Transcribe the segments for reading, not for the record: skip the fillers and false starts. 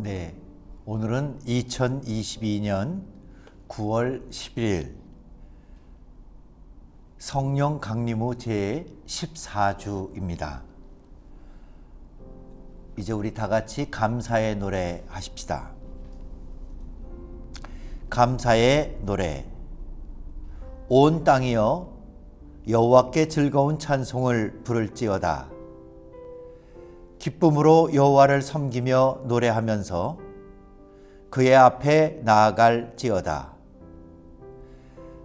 네, 오늘은 2022년 9월 11일 성령 강림후 제 14주입니다. 이제 우리 다 같이 감사의 노래 하십시다. 감사의 노래. 온 땅이여 여호와께 즐거운 찬송을 부를지어다. 기쁨으로 여호와를 섬기며 노래하면서 그의 앞에 나아갈지어다.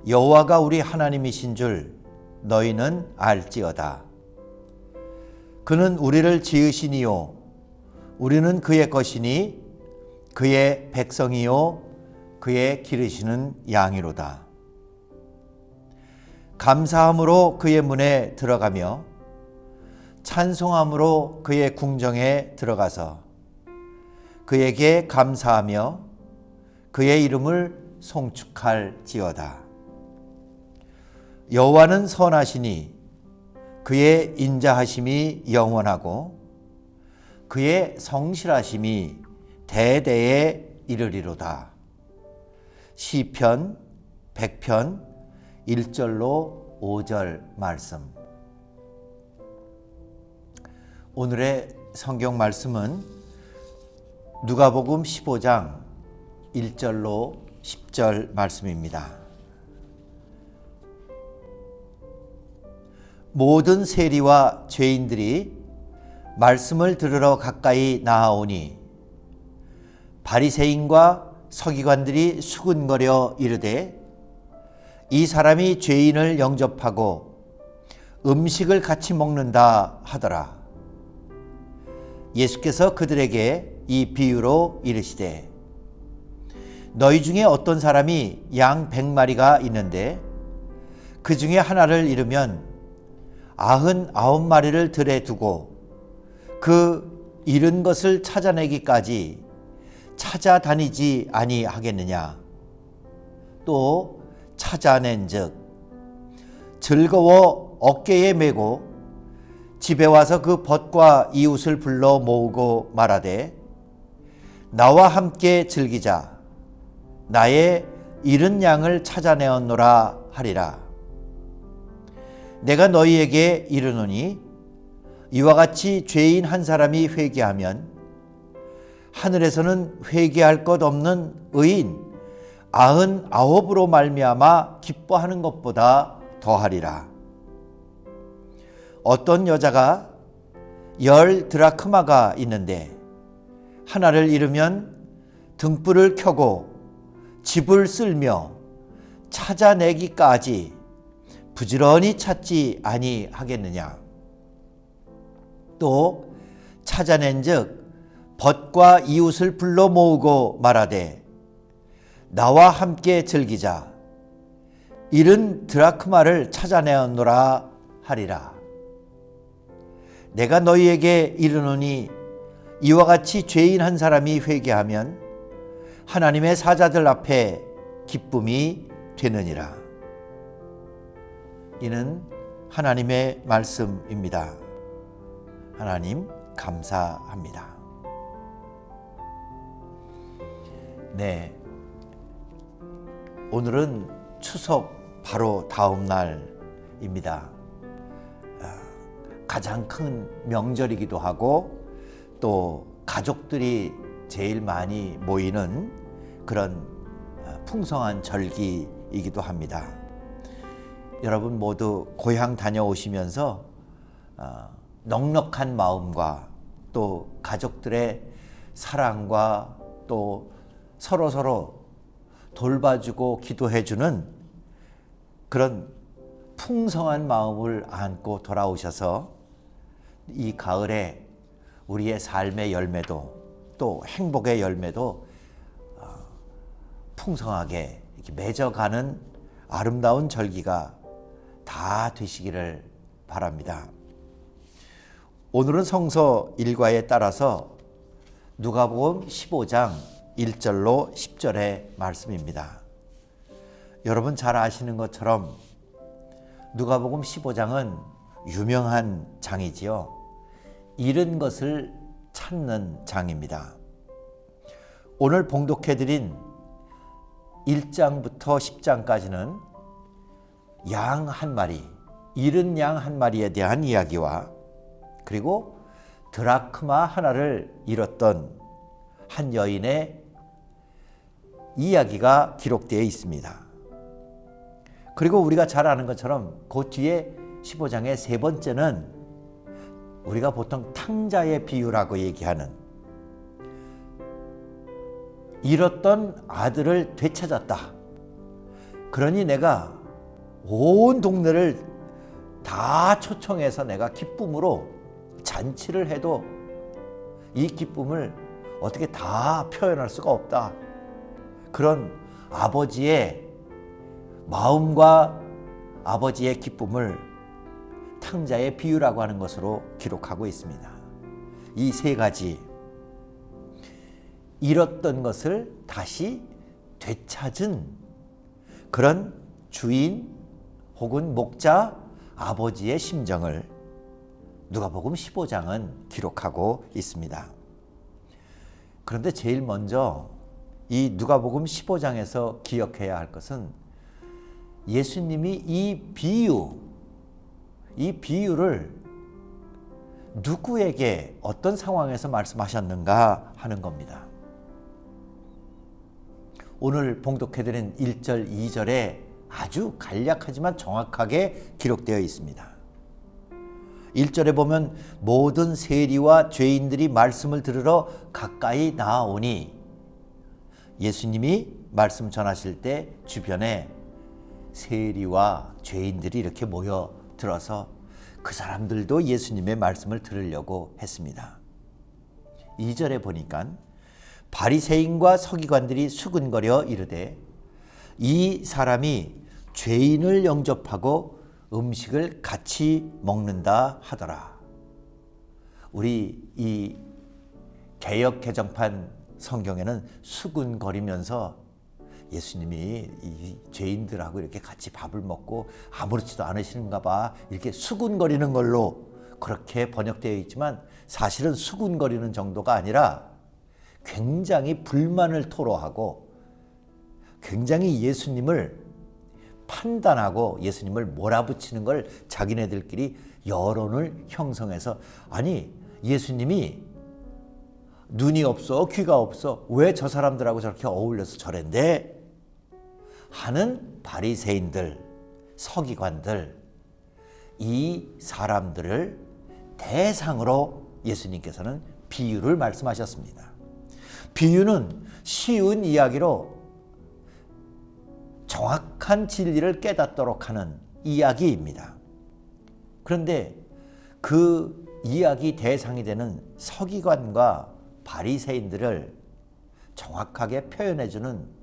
여호와가 우리 하나님이신 줄 너희는 알지어다. 그는 우리를 지으시니요 우리는 그의 것이니 그의 백성이요 그의 기르시는 양이로다. 감사함으로 그의 문에 들어가며 찬송함으로 그의 궁정에 들어가서 그에게 감사하며 그의 이름을 송축할지어다. 여호와는 선하시니 그의 인자하심이 영원하고 그의 성실하심이 대대에 이르리로다. 시편 100편 1절로 5절 말씀. 오늘의 성경 말씀은 누가복음 15장 1절로 10절 말씀입니다. 모든 세리와 죄인들이 말씀을 들으러 가까이 나아오니 바리새인과 서기관들이 수군거려 이르되 이 사람이 죄인을 영접하고 음식을 같이 먹는다 하더라. 예수께서 그들에게 이 비유로 이르시되 너희 중에 어떤 사람이 양 100마리가 있는데 그 중에 하나를 잃으면 99마리를 들에 두고 그 잃은 것을 찾아내기까지 찾아다니지 아니하겠느냐. 또 찾아낸즉 즐거워 어깨에 메고 집에 와서 그 벗과 이웃을 불러 모으고 말하되 나와 함께 즐기자. 나의 잃은 양을 찾아내었노라 하리라. 내가 너희에게 이르노니 이와 같이 죄인 한 사람이 회개하면 하늘에서는 회개할 것 없는 의인 99으로 말미암아 기뻐하는 것보다 더하리라. 어떤 여자가 10 드라크마가 있는데 하나를 잃으면 등불을 켜고 집을 쓸며 찾아내기까지 부지런히 찾지 아니하겠느냐. 또 찾아낸즉 벗과 이웃을 불러 모으고 말하되 나와 함께 즐기자. 잃은 드라크마를 찾아내었노라 하리라. 내가 너희에게 이르노니 이와 같이 죄인 한 사람이 회개하면 하나님의 사자들 앞에 기쁨이 되느니라. 이는 하나님의 말씀입니다. 하나님 감사합니다. 네, 오늘은 추석 바로 다음 날입니다. 가장 큰 명절이기도 하고 또 가족들이 제일 많이 모이는 그런 풍성한 절기이기도 합니다. 여러분 모두 고향 다녀오시면서 넉넉한 마음과 또 가족들의 사랑과 또 서로서로 돌봐주고 기도해주는 그런 풍성한 마음을 안고 돌아오셔서 이 가을에 우리의 삶의 열매도 또 행복의 열매도 풍성하게 이렇게 맺어가는 아름다운 절기가 다 되시기를 바랍니다. 오늘은 성서 일과에 따라서 누가복음 15장 1절로 10절의 말씀입니다. 여러분 잘 아시는 것처럼 누가복음 15장은 유명한 장이지요. 잃은 것을 찾는 장입니다. 오늘 봉독해드린 1장부터 10장까지는 양 한 마리, 잃은 양 한 마리에 대한 이야기와 그리고 드라크마 하나를 잃었던 한 여인의 이야기가 기록되어 있습니다. 그리고 우리가 잘 아는 것처럼 그 뒤에 15장의 세 번째는 우리가 보통 탕자의 비유라고 얘기하는 잃었던 아들을 되찾았다. 그러니 내가 온 동네를 다 초청해서 내가 기쁨으로 잔치를 해도 이 기쁨을 어떻게 다 표현할 수가 없다. 그런 아버지의 마음과 아버지의 기쁨을 탕자의 비유라고 하는 것으로 기록하고 있습니다. 이 세 가지, 잃었던 것을 다시 되찾은 그런 주인 혹은 목자 아버지의 심정을 누가복음 15장은 기록하고 있습니다. 그런데 제일 먼저 이 누가복음 15장에서 기억해야 할 것은 예수님이 이 비유를 누구에게 어떤 상황에서 말씀하셨는가 하는 겁니다. 오늘 봉독해드린 1절, 2절에 아주 간략하지만 정확하게 기록되어 있습니다. 1절에 보면 모든 세리와 죄인들이 말씀을 들으러 가까이 나아오니, 예수님이 말씀 전하실 때 주변에 세리와 죄인들이 이렇게 모여들어서 그 사람들도 예수님의 말씀을 들으려고 했습니다. 2절에 보니까 바리새인과 서기관들이 수군거려 이르되 이 사람이 죄인을 영접하고 음식을 같이 먹는다 하더라. 우리 이 개역 개정판 성경에는 수군거리면서 예수님이 이 죄인들하고 이렇게 같이 밥을 먹고 아무렇지도 않으시는가 봐, 이렇게 수군거리는 걸로 그렇게 번역되어 있지만 사실은 수군거리는 정도가 아니라 굉장히 불만을 토로하고 굉장히 예수님을 판단하고 예수님을 몰아붙이는 걸 자기네들끼리 여론을 형성해서, 아니 예수님이 눈이 없어 귀가 없어 왜 저 사람들하고 저렇게 어울려서 저랜데 하는 바리새인들, 서기관들, 이 사람들을 대상으로 예수님께서는 비유를 말씀하셨습니다. 비유는 쉬운 이야기로 정확한 진리를 깨닫도록 하는 이야기입니다. 그런데 그 이야기 대상이 되는 서기관과 바리새인들을 정확하게 표현해주는,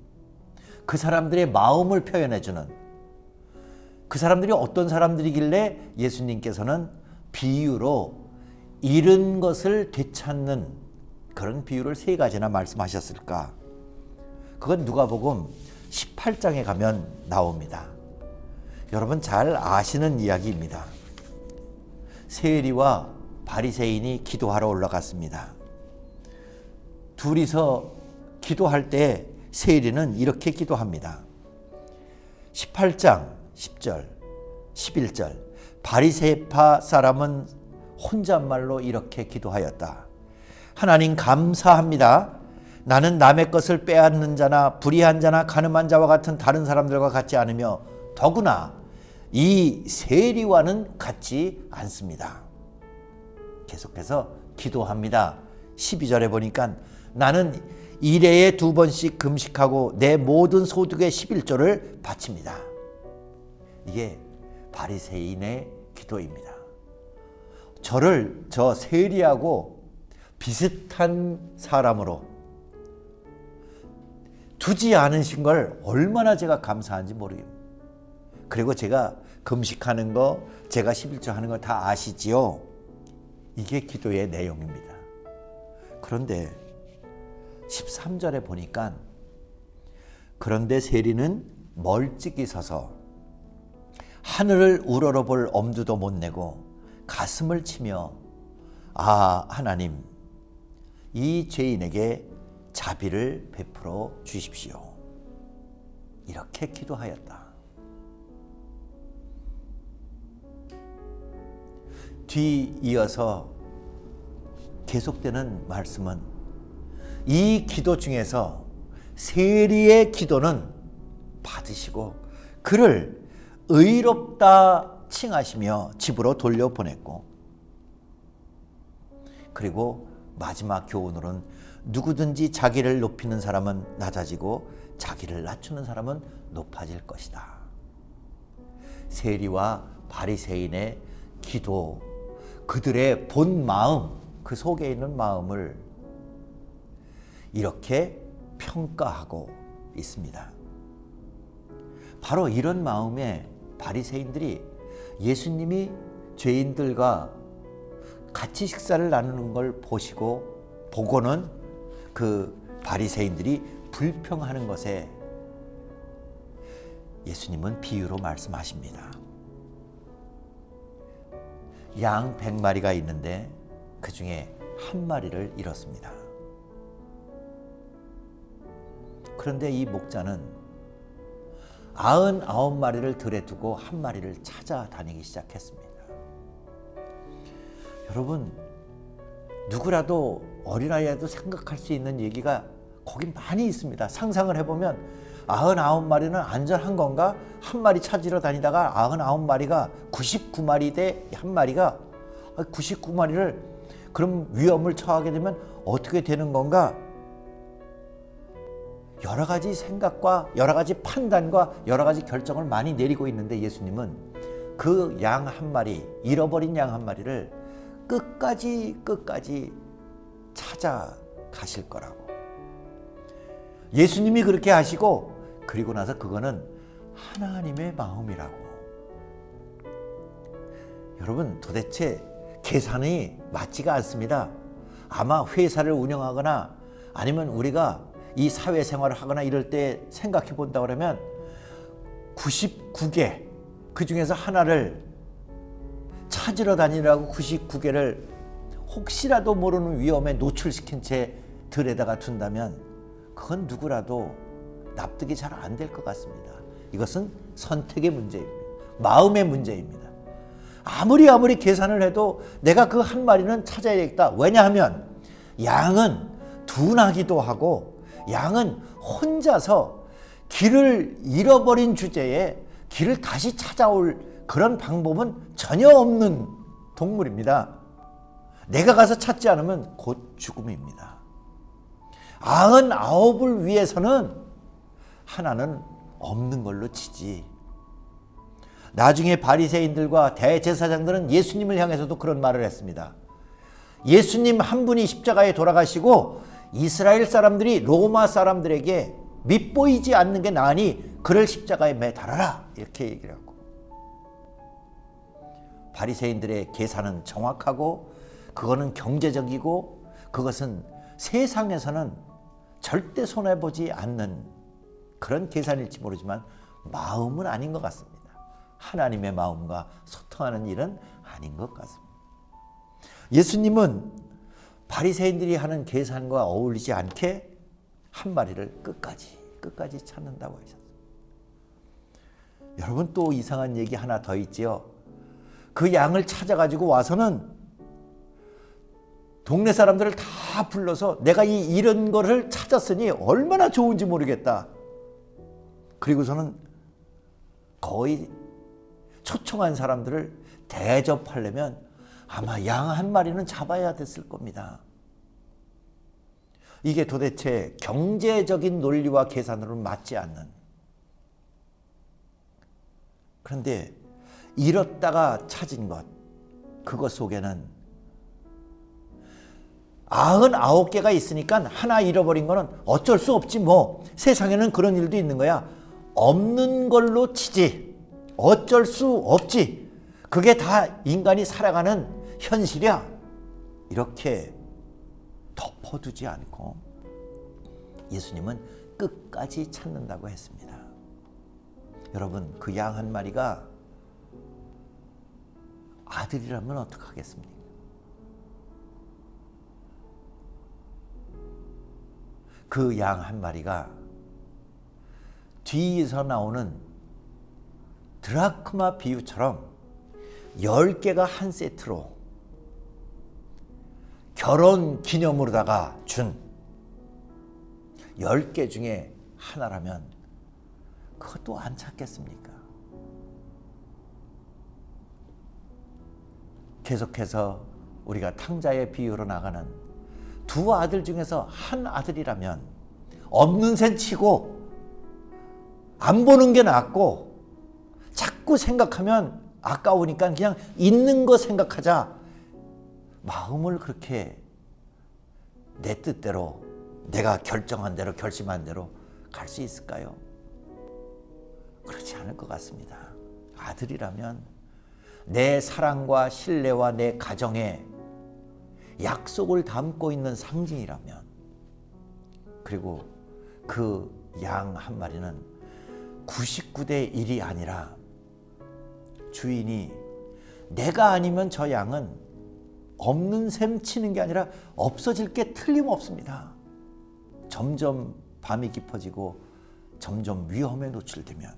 그 사람들의 마음을 표현해주는, 그 사람들이 어떤 사람들이길래 예수님께서는 비유로 잃은 것을 되찾는 그런 비유를 세 가지나 말씀하셨을까? 그건 누가복음 18장에 가면 나옵니다. 여러분 잘 아시는 이야기입니다. 세리와 바리새인이 기도하러 올라갔습니다. 둘이서 기도할 때 세리는 이렇게 기도합니다. 18장 10절, 11절, 바리새파 사람은 혼잣말로 이렇게 기도하였다. 하나님 감사합니다. 나는 남의 것을 빼앗는 자나 불의한 자나 가늠한 자와 같은 다른 사람들과 같지 않으며 더구나 이 세리와는 같지 않습니다. 계속해서 기도합니다. 12절에 보니까 나는 일해에 2번씩 금식하고 내 모든 소득의 11조를 바칩니다. 이게 바리새인의 기도입니다. 저를 저 세리하고 비슷한 사람으로 두지 않으신 걸 얼마나 제가 감사한지 모르겠습니다. 그리고 제가 금식하는 거, 제가 11조 하는 거 다 아시지요? 이게 기도의 내용입니다. 그런데 13절에 보니까 그런데 세리는 멀찍이 서서 하늘을 우러러볼 엄두도 못 내고 가슴을 치며 아 하나님, 이 죄인에게 자비를 베풀어 주십시오. 이렇게 기도하였다. 뒤이어서 계속되는 말씀은 이 기도 중에서 세리의 기도는 받으시고 그를 의롭다 칭하시며 집으로 돌려보냈고, 그리고 마지막 교훈으로는 누구든지 자기를 높이는 사람은 낮아지고 자기를 낮추는 사람은 높아질 것이다. 세리와 바리새인의 기도, 그들의 본 마음, 그 속에 있는 마음을 이렇게 평가하고 있습니다. 바로 이런 마음에 바리새인들이 예수님이 죄인들과 같이 식사를 나누는 걸 보고는 그 바리새인들이 불평하는 것에 예수님은 비유로 말씀하십니다. 양 100마리가 있는데 그 중에 한 마리를 잃었습니다. 그런데 이 목자는 99마리를 들에 두고 한 마리를 찾아다니기 시작했습니다. 여러분, 누구라도 어린아이라도 생각할 수 있는 얘기가 거기 많이 있습니다. 상상을 해보면 99마리는 안전한 건가? 한 마리 찾으러 다니다가 99마리가 99마리 대 한 마리가 99마리를 그럼 위험을 처하게 되면 어떻게 되는 건가? 여러 가지 생각과 여러 가지 판단과 여러 가지 결정을 많이 내리고 있는데 예수님은 그 양 한 마리, 잃어버린 양 한 마리를 끝까지 찾아가실 거라고. 예수님이 그렇게 하시고 그리고 나서 그거는 하나님의 마음이라고. 여러분, 도대체 계산이 맞지가 않습니다. 아마 회사를 운영하거나 아니면 우리가 이 사회생활을 하거나 이럴 때 생각해 본다 그러면 99개 그 중에서 하나를 찾으러 다니라고 99개를 혹시라도 모르는 위험에 노출시킨 채 들에다가 둔다면 그건 누구라도 납득이 잘 안 될 것 같습니다. 이것은 선택의 문제입니다. 마음의 문제입니다. 아무리 계산을 해도 내가 그 한 마리는 찾아야겠다. 왜냐하면 양은 둔하기도 하고 양은 혼자서 길을 잃어버린 주제에 길을 다시 찾아올 그런 방법은 전혀 없는 동물입니다. 내가 가서 찾지 않으면 곧 죽음입니다. 99을 위해서는 하나는 없는 걸로 치지. 나중에 바리새인들과 대제사장들은 예수님을 향해서도 그런 말을 했습니다. 예수님 한 분이 십자가에 돌아가시고 이스라엘 사람들이 로마 사람들에게 밉보이지 않는 게 나으니 그를 십자가에 매달아라, 이렇게 얘기를 하고. 바리새인들의 계산은 정확하고 그거는 경제적이고 그것은 세상에서는 절대 손해보지 않는 그런 계산일지 모르지만 마음은 아닌 것 같습니다. 하나님의 마음과 소통하는 일은 아닌 것 같습니다. 예수님은 바리새인들이 하는 계산과 어울리지 않게 한 마리를 끝까지 찾는다고 하셨습니다. 여러분, 또 이상한 얘기 하나 더 있지요. 그 양을 찾아가지고 와서는 동네 사람들을 다 불러서 내가 이 잃은 거를 찾았으니 얼마나 좋은지 모르겠다. 그리고서는 거의 초청한 사람들을 대접하려면 아마 양 한 마리는 잡아야 됐을 겁니다. 이게 도대체 경제적인 논리와 계산으로는 맞지 않는. 그런데 잃었다가 찾은 것, 그것 속에는 99개가 있으니까 하나 잃어버린 거는 어쩔 수 없지 뭐. 세상에는 그런 일도 있는 거야. 없는 걸로 치지. 어쩔 수 없지. 그게 다 인간이 살아가는 현실이야. 이렇게 덮어두지 않고 예수님은 끝까지 찾는다고 했습니다. 여러분, 그 양 한 마리가 아들이라면 어떡하겠습니까? 그 양 한 마리가 뒤에서 나오는 드라크마 비유처럼 10개가 한 세트로 결혼 기념으로다가 준 10개 중에 하나라면 그것도 안 찾겠습니까? 계속해서 우리가 탕자의 비유로 나가는 두 아들 중에서 한 아들이라면 없는 셈 치고 안 보는 게 낫고 자꾸 생각하면 아까우니까 그냥 있는 거 생각하자. 마음을 그렇게 내 뜻대로 내가 결정한 대로 결심한 대로 갈 수 있을까요? 그렇지 않을 것 같습니다. 아들이라면 내 사랑과 신뢰와 내 가정에 약속을 담고 있는 상징이라면, 그리고 그 양 한 마리는 99대 1이 아니라 주인이 내가 아니면 저 양은 없는 셈 치는 게 아니라 없어질 게 틀림없습니다. 점점 밤이 깊어지고 점점 위험에 노출되면,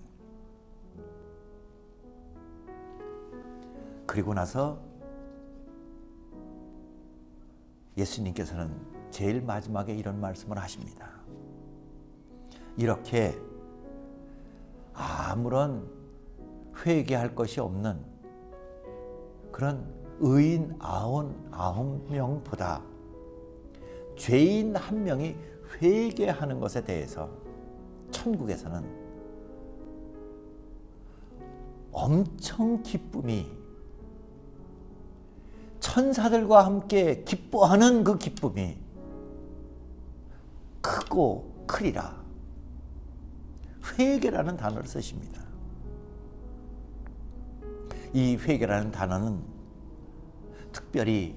그리고 나서 예수님께서는 제일 마지막에 이런 말씀을 하십니다. 이렇게 아무런 회개할 것이 없는 그런 의인 99명보다 죄인 한 명이 회개하는 것에 대해서 천국에서는 엄청 기쁨이, 천사들과 함께 기뻐하는 그 기쁨이 크고 크리라. 회개라는 단어를 쓰십니다. 이 회개라는 단어는 특별히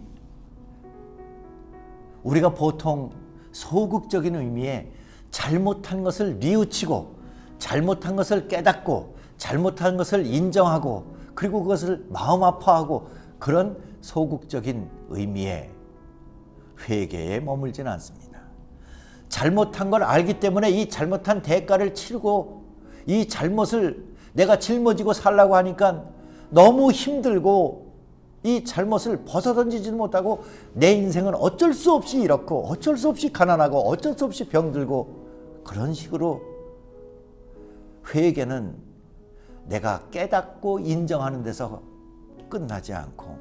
우리가 보통 소극적인 의미의 잘못한 것을 뉘우치고 잘못한 것을 깨닫고 잘못한 것을 인정하고 그리고 그것을 마음 아파하고 그런 소극적인 의미의 회개에 머물지는 않습니다. 잘못한 걸 알기 때문에 이 잘못한 대가를 치르고 이 잘못을 내가 짊어지고 살라고 하니까 너무 힘들고 이 잘못을 벗어던지지도 못하고 내 인생은 어쩔 수 없이 이렇고 어쩔 수 없이 가난하고 어쩔 수 없이 병들고, 그런 식으로 회개는 내가 깨닫고 인정하는 데서 끝나지 않고,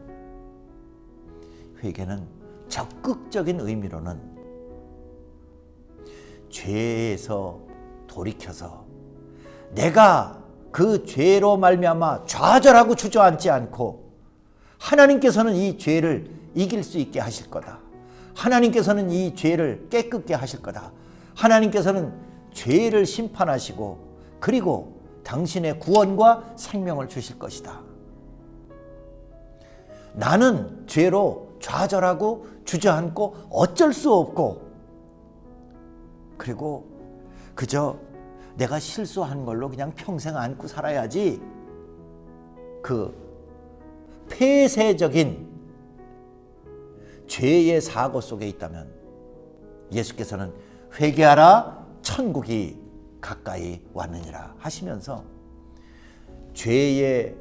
회개는 적극적인 의미로는 죄에서 돌이켜서 내가 그 죄로 말미암아 좌절하고 주저앉지 않고 하나님께서는 이 죄를 이길 수 있게 하실 거다. 하나님께서는 이 죄를 깨끗게 하실 거다. 하나님께서는 죄를 심판하시고 그리고 당신의 구원과 생명을 주실 것이다. 나는 죄로 좌절하고 주저앉고 어쩔 수 없고 그리고 그저 내가 실수한 걸로 그냥 평생 안고 살아야지, 그 폐쇄적인 죄의 사고 속에 있다면 예수께서는 회개하라 천국이 가까이 왔느니라 하시면서 죄의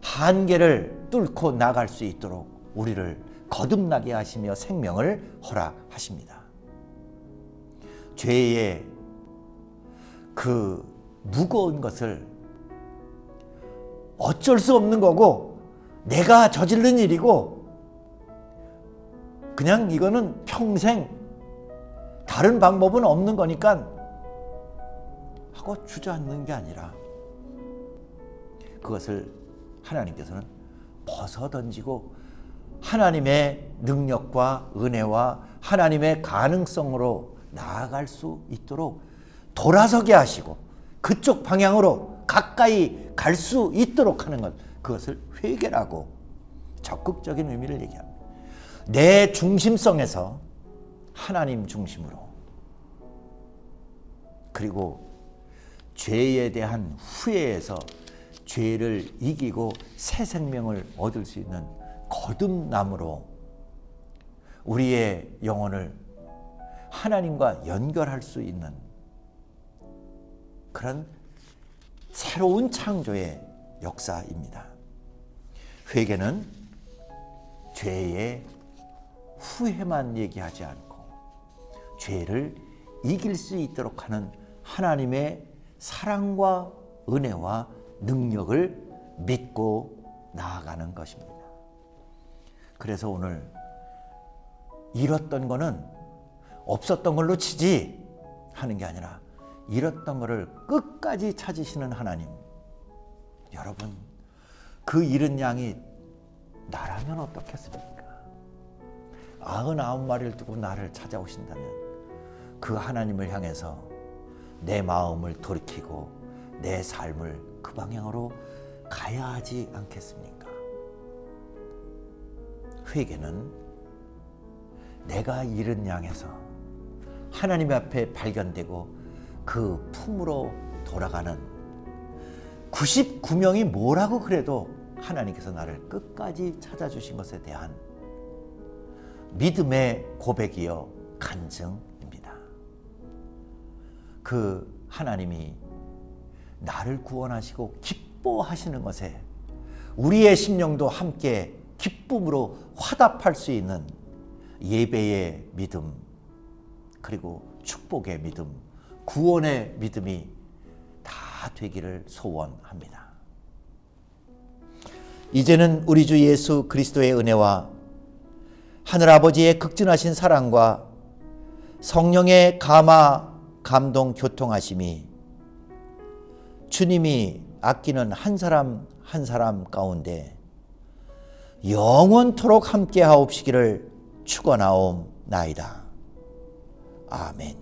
한계를 뚫고 나갈 수 있도록 우리를 거듭나게 하시며 생명을 허락하십니다. 죄의 그 무거운 것을 어쩔 수 없는 거고 내가 저지른 일이고 그냥 이거는 평생 다른 방법은 없는 거니까 하고 주저앉는 게 아니라 그것을 하나님께서는 벗어던지고 하나님의 능력과 은혜와 하나님의 가능성으로 나아갈 수 있도록 돌아서게 하시고 그쪽 방향으로 가까이 갈 수 있도록 하는 것, 그것을 회개라고 적극적인 의미를 얘기합니다. 내 중심성에서 하나님 중심으로, 그리고 죄에 대한 후회에서 죄를 이기고 새 생명을 얻을 수 있는 거듭남으로 우리의 영혼을 하나님과 연결할 수 있는 그런 새로운 창조의 역사입니다. 회개는 죄의 후회만 얘기하지 않고 죄를 이길 수 있도록 하는 하나님의 사랑과 은혜와 능력을 믿고 나아가는 것입니다. 그래서 오늘 잃었던 거는 없었던 걸로 치지 하는 게 아니라 잃었던 거를 끝까지 찾으시는 하나님. 여러분, 그 잃은 양이 나라면 어떻겠습니까? 99마리를 두고 나를 찾아오신다면 그 하나님을 향해서 내 마음을 돌이키고 내 삶을 그 방향으로 가야 하지 않겠습니까? 회개는 내가 잃은 양에서 하나님 앞에 발견되고 그 품으로 돌아가는 99명이 뭐라고 그래도 하나님께서 나를 끝까지 찾아주신 것에 대한 믿음의 고백이요 간증입니다. 그 하나님이 나를 구원하시고 기뻐하시는 것에 우리의 심령도 함께 기쁨으로 화답할 수 있는 예배의 믿음, 그리고 축복의 믿음, 구원의 믿음이 다 되기를 소원합니다. 이제는 우리 주 예수 그리스도의 은혜와 하늘아버지의 극진하신 사랑과 성령의 감동 교통하심이 주님이 아끼는 한 사람 한 사람 가운데 영원토록 함께 하옵시기를 축원하옵나이다. 아멘.